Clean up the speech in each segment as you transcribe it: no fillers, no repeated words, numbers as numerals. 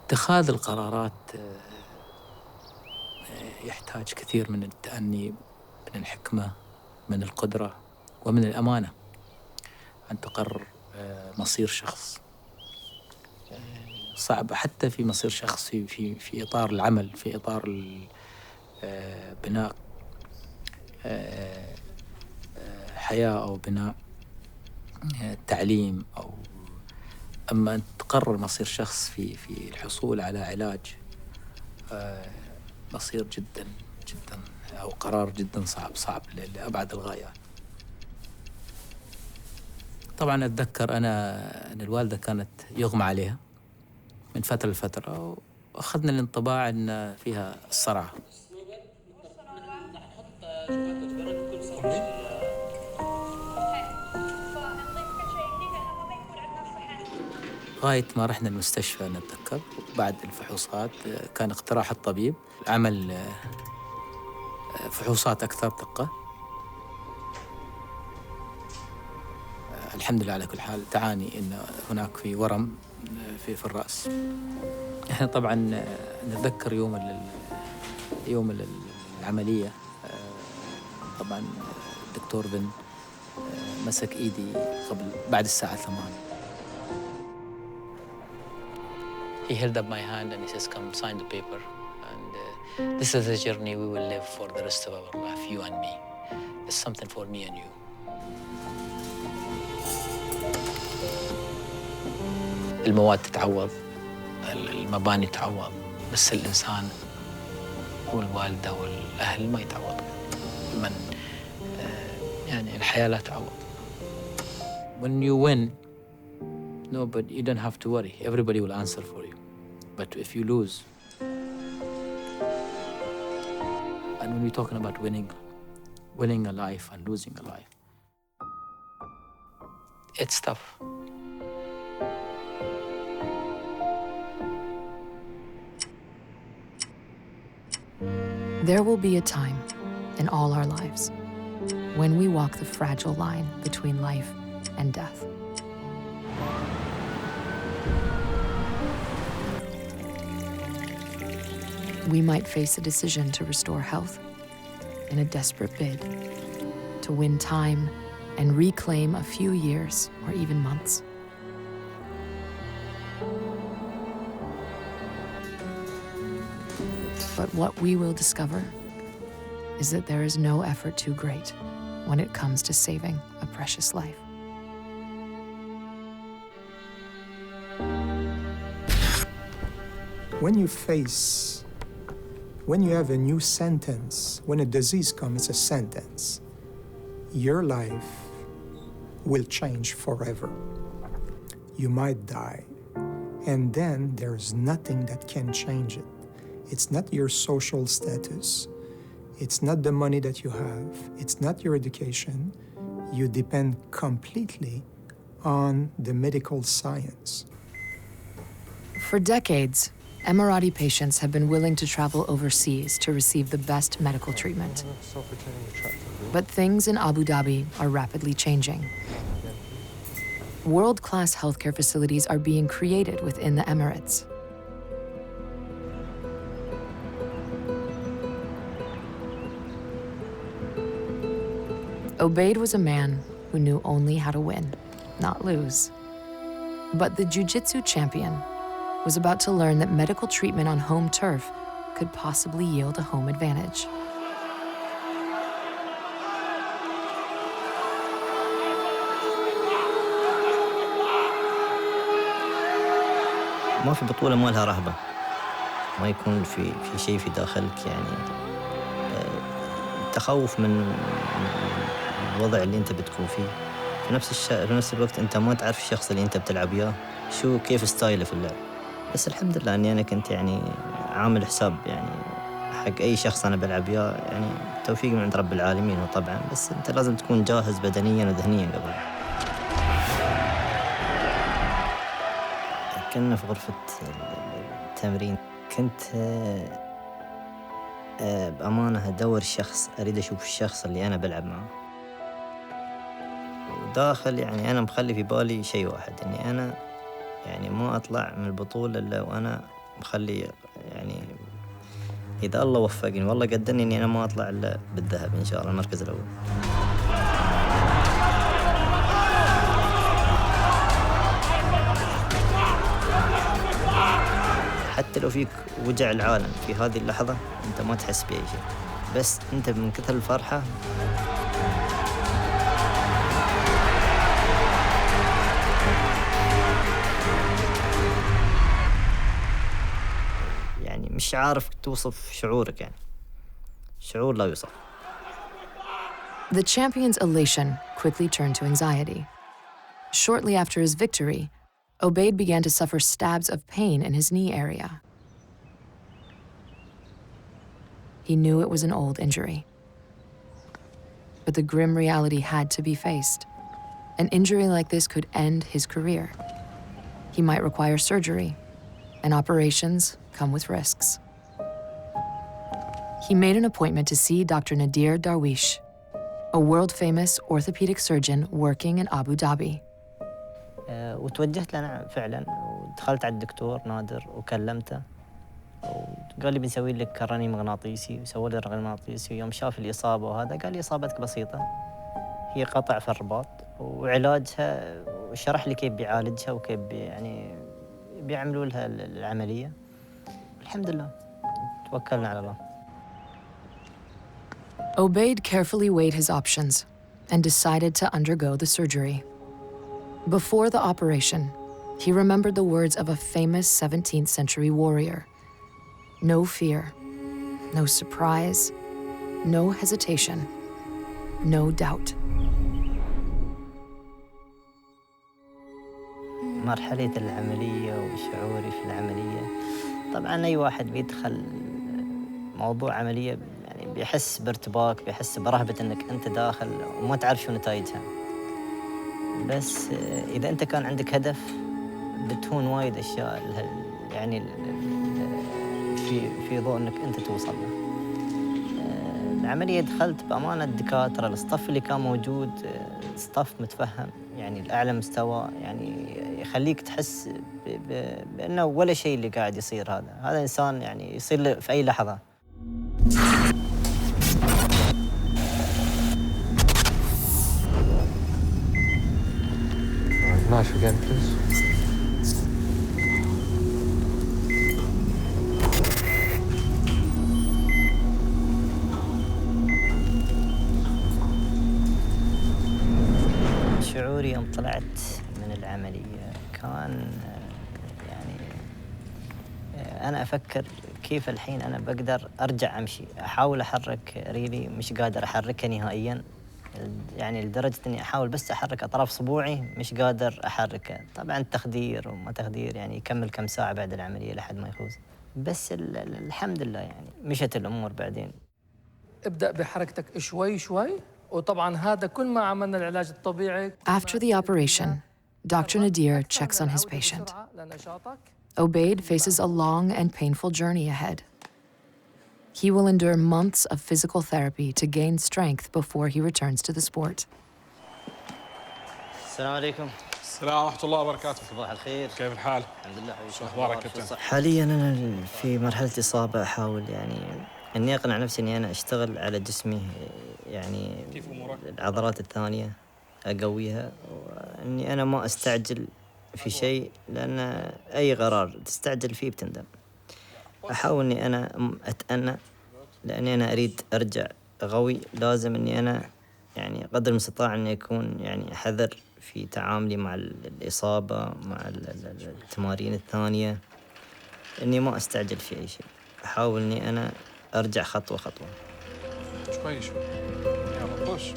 اتخاذ القرارات يحتاج كثير من التأني، من الحكمة، من القدرة، ومن الأمانة أن تقرر مصير شخص. صعب حتى في مصير شخص في إطار العمل، في إطار بناء حياة أو بناء تعليم، أو أما أن تقرر مصير شخص في الحصول على علاج، مصير جدا جدا أو قرار جدا صعب لأبعد الغايات. طبعا أتذكر أنا أن الوالدة كانت يغمى عليها من فترة لفترة، وأخذنا الانطباع أن فيها الصرع. غاية ما رحنا المستشفى نتذكر، بعد الفحوصات كان اقتراح الطبيب عمل فحوصات أكثر دقة. الحمد لله على كل حال تعاني أن هناك في ورم في الرأس. احنا طبعا نتذكر يوم العملية، طبعا الدكتور بن مسك إيدي بعد الساعة 8. He held up my hand and he says, "Come sign the paper. And this is a journey we will live for the rest of our life, you and me. It's something for me and you." المواد تتعوض، المباني تتعوض، بس الإنسان والوالدة والأهل ما يتعوض. يعني الحياة لا تعوض. When you win, no, but you don't have to worry. Everybody will answer for you. But if you lose, and when we're talking about winning a life and losing a life, it's tough. There will be a time in all our lives when we walk the fragile line between life and death. We might face a decision to restore health in a desperate bid to win time and reclaim a few years or even months. But what we will discover is that there is no effort too great when it comes to saving a precious life. When you have a new sentence, when a disease comes, it's a sentence. Your life will change forever. You might die, and then there's nothing that can change it. It's not your social status. It's not the money that you have. It's not your education. You depend completely on the medical science. For decades, Emirati patients have been willing to travel overseas to receive the best medical treatment. But things in Abu Dhabi are rapidly changing. World-class healthcare facilities are being created within the Emirates. Ubaid was a man who knew only how to win, not lose. But the jiu-jitsu champion was about to learn that medical treatment on home turf could possibly yield a home advantage. ما في بطولة ما لها رهبة، ما يكون في شيء في داخلك يعني تخوف من الوضع اللي أنت بتكون فيه. في نفس الوقت أنت ما تعرف الشخص اللي أنت بتلعب وياه كيف ستايله في اللعب. بس الحمد لله أني أنا كنت يعني عامل حساب يعني حق أي شخص أنا بلعب وياه، يعني توفيق من عند رب العالمين طبعا، بس أنت لازم تكون جاهز بدنيا وذهنيا قبل. كنا في غرفة التمرين، كنت بأمانة أدور أريد أشوف الشخص اللي أنا بلعب معه. وداخل يعني أنا مخلي في بالي شيء واحد، إني أنا يعني ما أطلع من البطولة إلا وأنا مخلي يعني إذا الله وفقني والله قدرني إني أنا ما أطلع إلا بالذهب إن شاء الله المركز الأول. حتى لو فيك وجع العالم في هذه اللحظة أنت ما تحس بأي شيء، بس أنت من كثر الفرحة يعني مش عارف توصف شعورك، يعني شعور لا يوصف. The champion's elation quickly turned to anxiety. Shortly after his victory, Obaid began to suffer stabs of pain in his knee area. He knew it was an old injury. But the grim reality had to be faced. An injury like this could end his career. He might require surgery, and operations come with risks. He made an appointment to see Dr. Nadir Darwish, a world-famous orthopedic surgeon working in Abu Dhabi. وتوجهت له فعلا، ودخلت على الدكتور نادر وكلمته، وقال لي بنسوي لك كرني مغناطيسي، وسوى لي رنين مغناطيسي. ويوم شاف الإصابة وهذا قال لي إصابتك بسيطة، هي قطع في الرباط، وعلاجها وشرح لي كيف بيعالجها وكيف يعني بيعملوا لها العملية. الحمد لله توكلنا على الله. Obaid carefully weighed his options and decided to undergo the surgery. Before the operation, he remembered the words of a famous 17th century warrior. No fear, no surprise, no hesitation, no doubt. مرحلة العملية وشعوري في العملية، طبعاً أي واحد بيدخل موضوع عملية يعني بيحس بارتباك، بيحس برهبة إنك أنت داخل وما تعرف شو نتائجها. بس إذا أنت كان عندك هدف بتهون وايد أشياء يعني في ضوء إنك أنت توصل له. العملية دخلت بأمانة الدكاترة، الصف اللي كان موجود صف متفهم يعني الأعلى مستوى، يعني يخليك تحس بأنه ولا شيء اللي قاعد يصير هذا إنسان يعني يصير له في أي لحظة. Knife again, please. شعوري يوم طلعت من العملية كان يعني أنا أفكر كيف الحين أنا بقدر أرجع أمشي، أحاول أحرك ريلي مش قادر أحركها نهائياً، يعني لدرجة إني أحاول بس أحرك أطراف صبوعي مش قادر أحركها. طبعاً تخدير وما تخدير يعني يكمل كم ساعة بعد العملية لحد ما يفوز، بس الحمد لله يعني مشت الأمور بعدين. ابدأ بحركتك شوي شوي، وطبعاً هذا كل ما عملنا العلاج الطبيعي. After the operation, Dr. Nadir checks on his patient. Obaid faces a long and painful journey ahead. He will endure months of physical therapy to gain strength before he returns to the sport. السلام عليكم. السلام ورحمة الله وبركاته. صباح الخير. كيف الحال؟ الحمد لله حبيبي. شو أخبارك كابتن؟ حاليا أنا في مرحلة إصابة، أحاول يعني إني أقنع نفسي إني أنا أشتغل على جسمي، يعني العضلات الثانية أقويها، وإني أنا ما أستعجل في شيء، لأن أي قرار تستعجل فيه بتندم. أحاول إني أنا أتأنى، لأني أنا أريد أرجع قوي. لازم إني أنا يعني قدر المستطاع إني أكون يعني حذر في تعاملي مع الإصابة، مع التمارين الثانية، إني ما أستعجل في أي شيء. أحاول إني أنا أرجع خطوة خطوة. شوي شوي يلا push.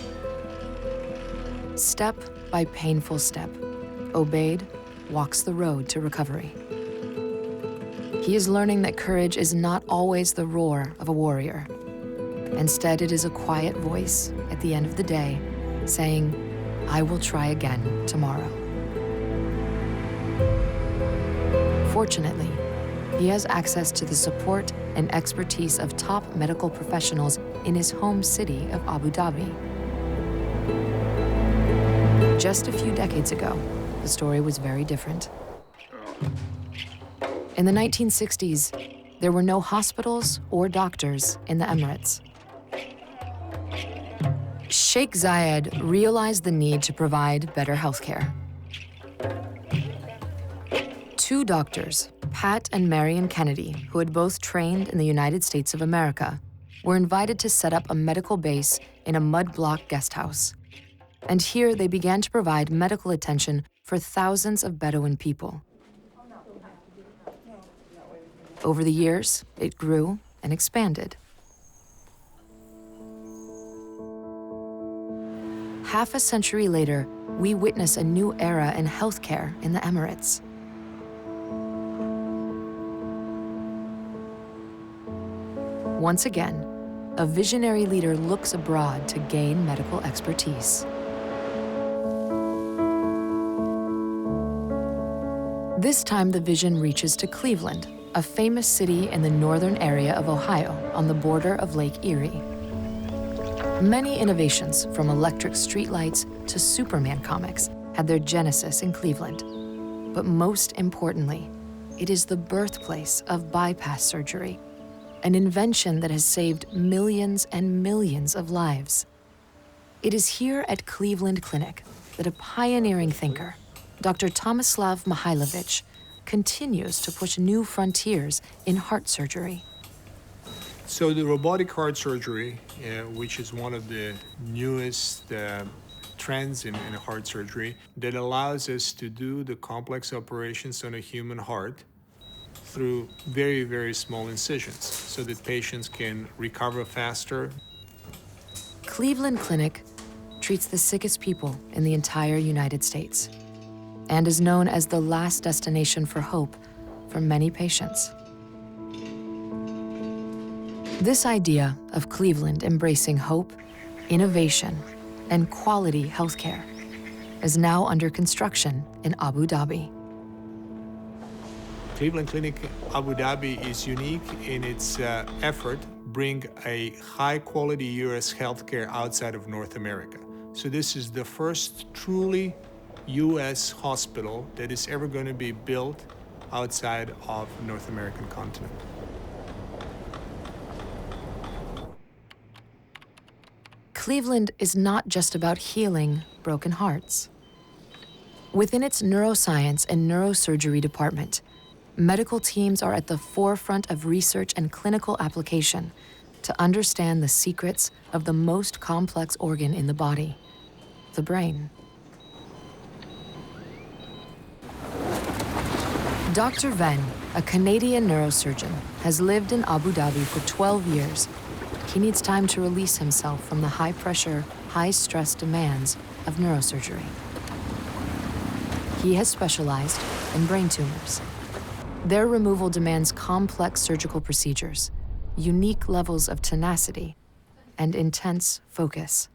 Step by painful step, Obaid walks the road to recovery. He is learning that courage is not always the roar of a warrior. Instead, it is a quiet voice at the end of the day saying, I will try again tomorrow. Fortunately, he has access to the support and expertise of top medical professionals in his home city of Abu Dhabi. Just a few decades ago, the story was very different. In the 1960s, there were no hospitals or doctors in the Emirates. Sheikh Zayed realized the need to provide better healthcare. Two doctors, Pat and Marion Kennedy, who had both trained in the United States of America, were invited to set up a medical base in a mud block guest house. And here they began to provide medical attention for thousands of Bedouin people. Over the years, it grew and expanded. Half a century later, we witness a new era in healthcare in the Emirates. Once again, a visionary leader looks abroad to gain medical expertise. This time, the vision reaches to Cleveland, a famous city in the northern area of Ohio on the border of Lake Erie. Many innovations, from electric streetlights to Superman comics, had their genesis in Cleveland. But most importantly, it is the birthplace of bypass surgery, an invention that has saved millions and millions of lives. It is here at Cleveland Clinic that a pioneering thinker, Dr. Tomislav Mihailovich, continues to push new frontiers in heart surgery. So the robotic heart surgery, which is one of the newest trends in heart surgery, that allows us to do the complex operations on a human heart through very, very small incisions so that patients can recover faster. Cleveland Clinic treats the sickest people in the entire United States and is known as the last destination for hope for many patients. This idea of Cleveland embracing hope, innovation, and quality healthcare is now under construction in Abu Dhabi. Cleveland Clinic Abu Dhabi is unique in its effort bring a high-quality U.S. healthcare outside of North America. So this is the first truly U.S. hospital that is ever going to be built outside of North American continent. Cleveland is not just about healing broken hearts. Within its neuroscience and neurosurgery department, medical teams are at the forefront of research and clinical application to understand the secrets of the most complex organ in the body, the brain. Dr. Venn, a Canadian neurosurgeon, has lived in Abu Dhabi for 12 years. He needs time to release himself from the high-pressure, high-stress demands of neurosurgery. He has specialized in brain tumors. Their removal demands complex surgical procedures, unique levels of tenacity, and intense focus.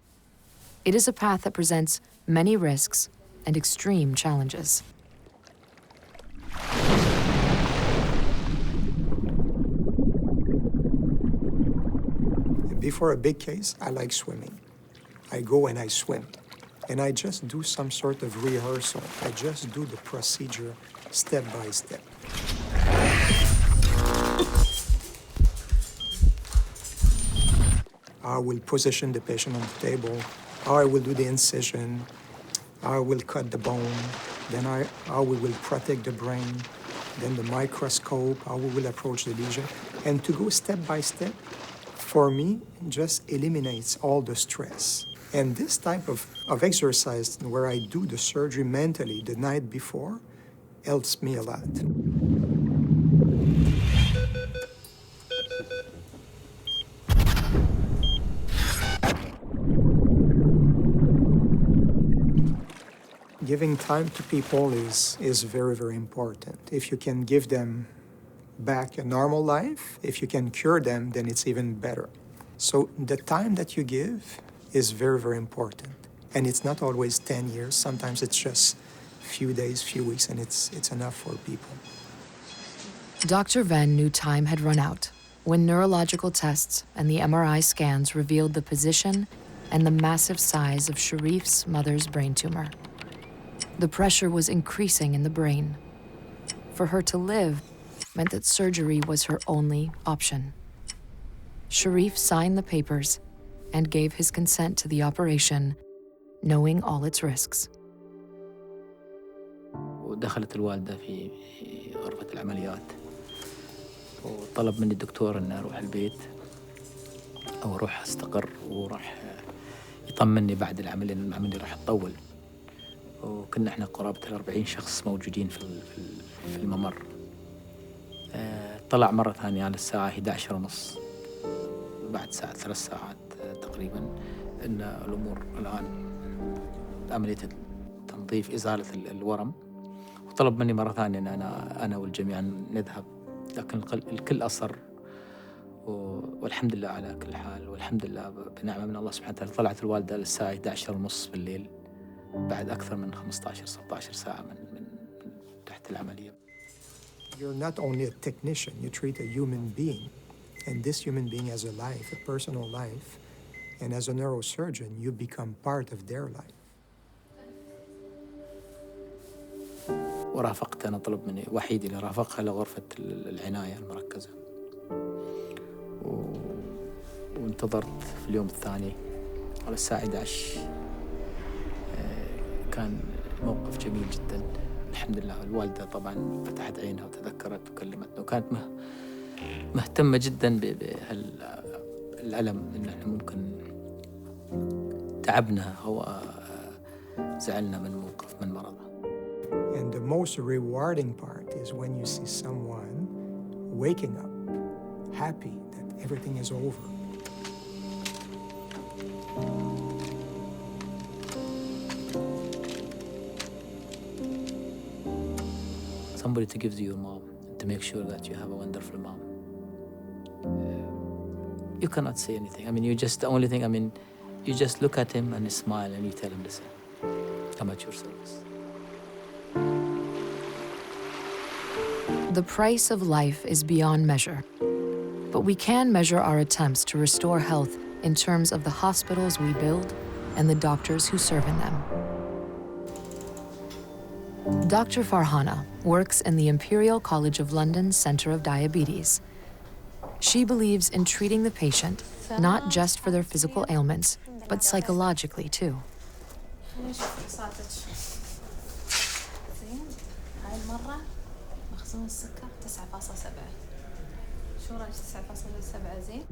It is a path that presents many risks and extreme challenges. Before a big case, I like swimming. I go and I swim. And I just do some sort of rehearsal. I just do the procedure step by step. I will position the patient on the table. How I will do the incision. How I will cut the bone. Then how we will protect the brain. Then the microscope, how we will approach the lesion. And to go step by step, for me, just eliminates all the stress. And this type of exercise where I do the surgery mentally the night before helps me a lot. Giving time to people is very, very important. If you can give them back a normal life, if you can cure them, then it's even better. So the time that you give is very, very important. And it's not always 10 years. Sometimes it's just few days, few weeks, and it's enough for people. Dr. Venn knew time had run out when neurological tests and the MRI scans revealed the position and the massive size of Sharif's mother's brain tumor. The pressure was increasing in the brain. For her to live, meant that surgery was her only option. Sharif signed the papers and gave his consent to the operation, knowing all its risks. ودخلت الوالدة في غرفة العمليات، وطلب مني الدكتور أن أروح البيت أو أروح أستقر، وراح يطمني بعد العملية لأن العملية راح تطول. وكنا إحنا قرابة 40 شخص موجودين في الممر. طلع مرة ثانية على الساعة 11:30 بعد ساعة 3 ساعات تقريبا أن الأمور الآن عملية تنظيف إزالة الورم، وطلب مني مرة ثانية أن أنا والجميع نذهب، لكن الكل أصر. والحمد لله على كل حال، والحمد لله بنعمة من الله سبحانه وتعالى. طلعت الوالدة للساعة 11:30 بالليل بعد أكثر من 15-16 ساعة من تحت العملية. You're not only a technician, you treat a human being. And this human being has a life, a personal life. And as a neurosurgeon, you become part of their life. ورافقت، أنا طلب مني وحيد اللي رافقها لغرفة العناية المركزة، وانتظرت في اليوم الثاني على الساعة 11. كان موقف جميل جدا الحمد لله. الوالدة طبعا فتحت عينها وتذكرت وكلمتنا، وكانت مهتمة جدا بالألم، إن احنا ممكن تعبنا أو زعلنا من موقف من مرضها. And the most rewarding part is when you see someone waking up, happy that everything is over. Somebody to give you your mom, to make sure that you have a wonderful mom. You cannot say anything. I mean, the only thing, you just look at him and smile and you tell him, listen, I'm at your service. The price of life is beyond measure, but we can measure our attempts to restore health in terms of the hospitals we build and the doctors who serve in them. Dr. Farhana works in the Imperial College of London's Centre of Diabetes. She believes in treating the patient not just for their physical ailments, but psychologically too. السكر 9.7. شو رأيك 9.7 زين؟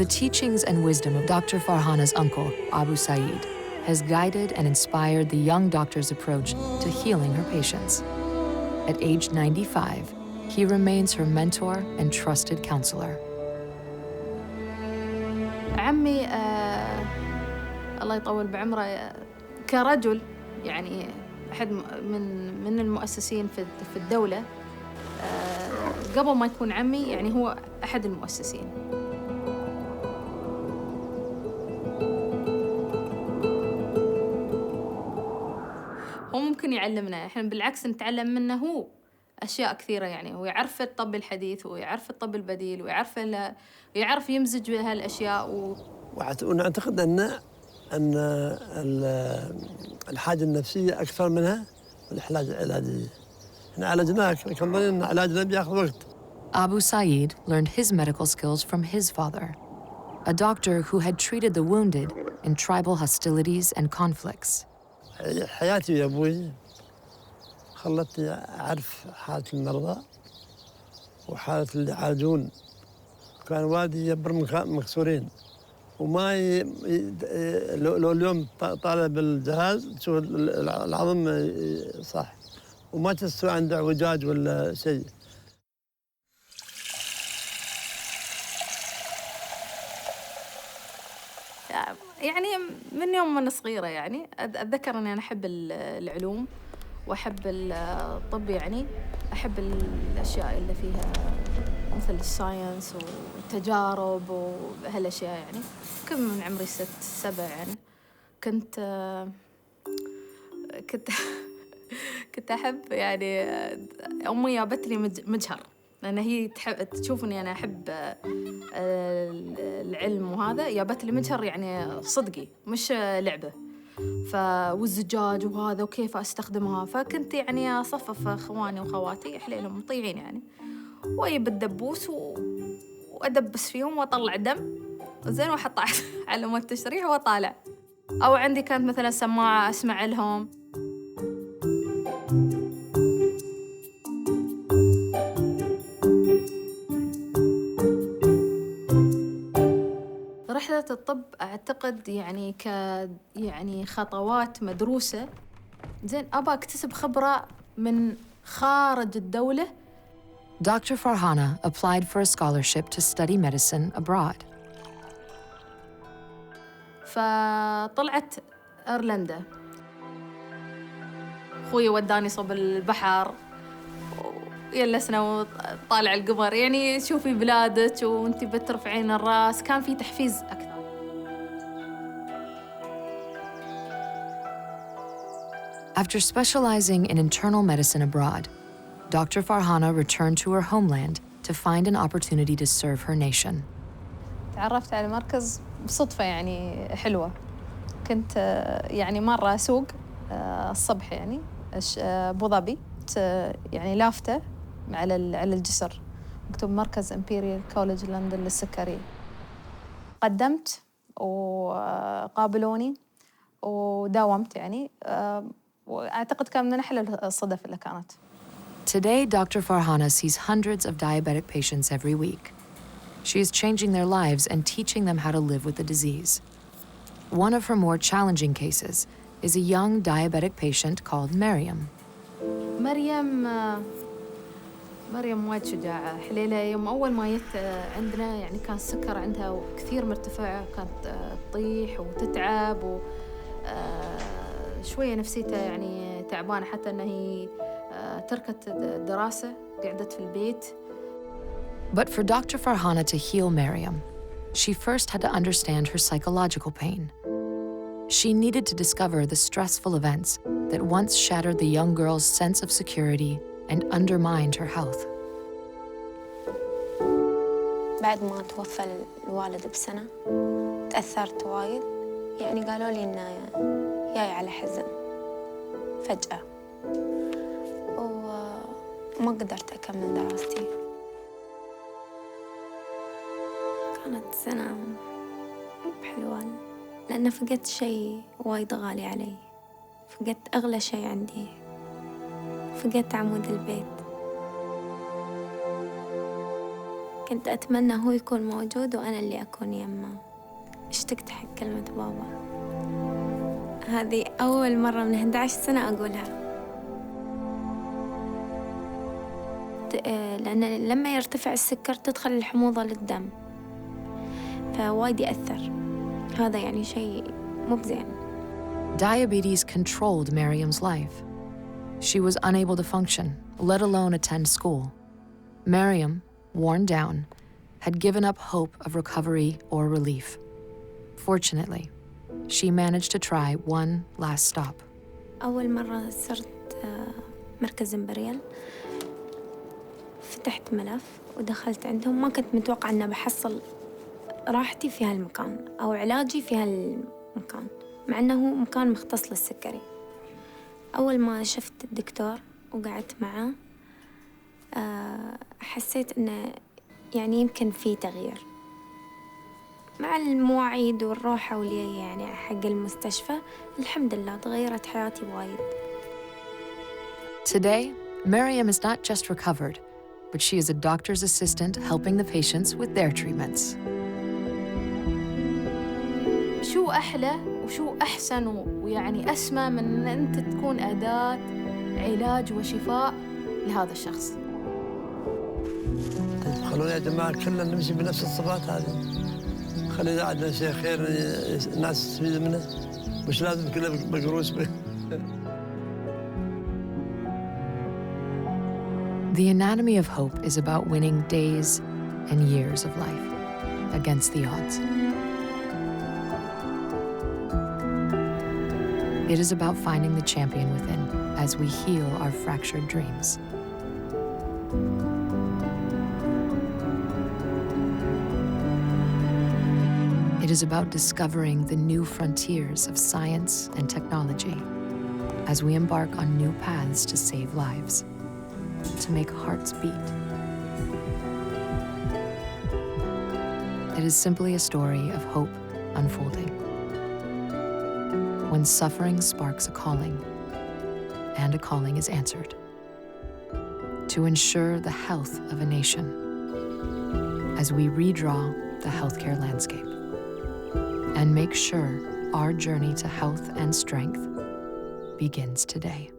The teachings and wisdom of Dr. Farhana's uncle, Abu Zayed, has guided and inspired the young doctor's approach to healing her patients. At age 95, he remains her mentor and trusted counselor. عمي الله يطول بعمره كرجل، يعني أحد من المؤسسين في الدولة. قبل ما يكون عمي يعني هو أحد المؤسسين. هو ممكن يعلمنا، إحنا بالعكس نتعلم منه هو أشياء كثيرة. يعني هو يعرف الطب الحديث ويعرف الطب البديل ويعرف يمزج هالأشياء ونعتقد أن الحاجة النفسية أكثر منها الحاجة العلاجية. إحنا عالجناك، كان ظنين أن علاجنا بياخذ وقت. Abu Zayed learned his medical skills from his father, a doctor who had treated the wounded in tribal hostilities and conflicts. حياتي يا أبوي خلتني أعرف حالة المرضى وحالة اللي يعالجون. كان والدي يبر مكسورين، وما لو اليوم طالع بالجهاز تشوف العظم صح، وما تستوي عنده اعوجاج ولا شيء. يعني من يوم أنا صغيرة يعني أتذكر أني أنا أحب العلوم وأحب الطب، يعني أحب الأشياء اللي فيها مثل الساينس والتجارب وهالأشياء. يعني كم من عمري 6-7 يعني كنت أحب، يعني أمي جابت لي مجهر، لأن هي تشوفني أنا أحب العلم، وهذا جابت لي مجهر يعني صدقي مش لعبة. والزجاج وهذا وكيف أستخدمها. فكنت يعني أصفف إخواني وخواتي حليلهم مطيعين يعني، وأجيب الدبوس وأدبس فيهم وأطلع دم زين وأحط على مال التشريح وأطالع. أو عندي كانت مثلا سماعة أسمع لهم. رحلة الطب أعتقد يعني يعني خطوات مدروسة. زين أبى أكتسب خبرة من خارج الدولة. Dr. Farhana applied for a scholarship to study medicine abroad. فطلعت أيرلندا. أخوي وداني صوب البحر ويلسنا وطالع القمر، يعني شوفي بلادك وانتي بترفعين الراس. كان في تحفيز أكثر. After specializing in internal medicine abroad, Dr. Farhana returned to her homeland to find an opportunity to serve her nation. تعرفت على مركز بصدفة يعني حلوة. كنت يعني مرة أسوق الصبح يعني أبو ظبي، يعني لافتة على الجسر مكتوب مركز Imperial كوليج لندن للسكري. قدمت وقابلوني وداومت يعني، وأعتقد كان من أحلى الصدف اللي كانت. Today, Dr. Farhana sees hundreds of diabetic patients every week. She is changing their lives and teaching them how to live with the disease. One of her more challenging cases is a young diabetic patient called Mariam. مريم وايد شجاعة حليلة. يوم أول ما جت عندنا يعني كان السكر عندها كثير مرتفع، كانت تطيح وتتعب شوية نفسيتها يعني تعبانة، حتى أنها هي تركت الدراسة قعدت في البيت. But for Dr. Farhana to heal Mariam, she first had to understand her psychological pain. She needed to discover the stressful events that once shattered the young girl's sense of security and undermined her health. بعد ما توفى الوالد بسنة تأثرت وايد، يعني قالوا لي إنه جاي على حزن فجأة، وما قدرت أكمل دراستي. كانت سنة مو بحلوة لأن فقدت شيء وايد غالي علي، فقدت أغلى شيء عندي، فقدت عمود البيت. كنت أتمنى هو يكون موجود وأنا اللي أكون يمه. اشتقت حق كلمة بابا، هذه أول مرة من 11 سنة أقولها، لأن لما يرتفع السكر تدخل الحموضة للدم فوايد يأثر. هذا يعني شيء مو بزين. Diabetes controlled Mariam's life. She was unable to function, let alone attend school. Mariam, worn down, had given up hope of recovery or relief. Fortunately, she managed to try one last stop. أول مرة صرت مركز إمبريال، فتحت ملف ودخلت عندهم. ما كنت متوقعة أن بحصل راحتي في هالمكان أو علاجي في هالمكان، مع أنه مكان مختص للسكري. أول ما شفت الدكتور وقعدت معه حسيت أنه يعني يمكن في تغيير مع المواعيد والروحة واللي يعني حق المستشفى. الحمد لله تغيرت حياتي وايد. Today, Mariam is not just recovered, but she is a doctor's assistant helping the patients with their treatments. شو أحلى وشو أحسن ويعني أسمى من أن أنت تكون أداة علاج وشفاء لهذا الشخص. خلونا يا جماعة كلنا نمشي بنفس الصفات هذه. خلي إذا عندنا شيء خير الناس تستفيد منه، مش لازم كله مقروس به. The anatomy of hope is about winning days and years of life against the odds. It is about finding the champion within as we heal our fractured dreams. It is about discovering the new frontiers of science and technology as we embark on new paths to save lives, to make hearts beat. It is simply a story of hope unfolding. When suffering sparks a calling, and a calling is answered, to ensure the health of a nation as we redraw the healthcare landscape and make sure our journey to health and strength begins today.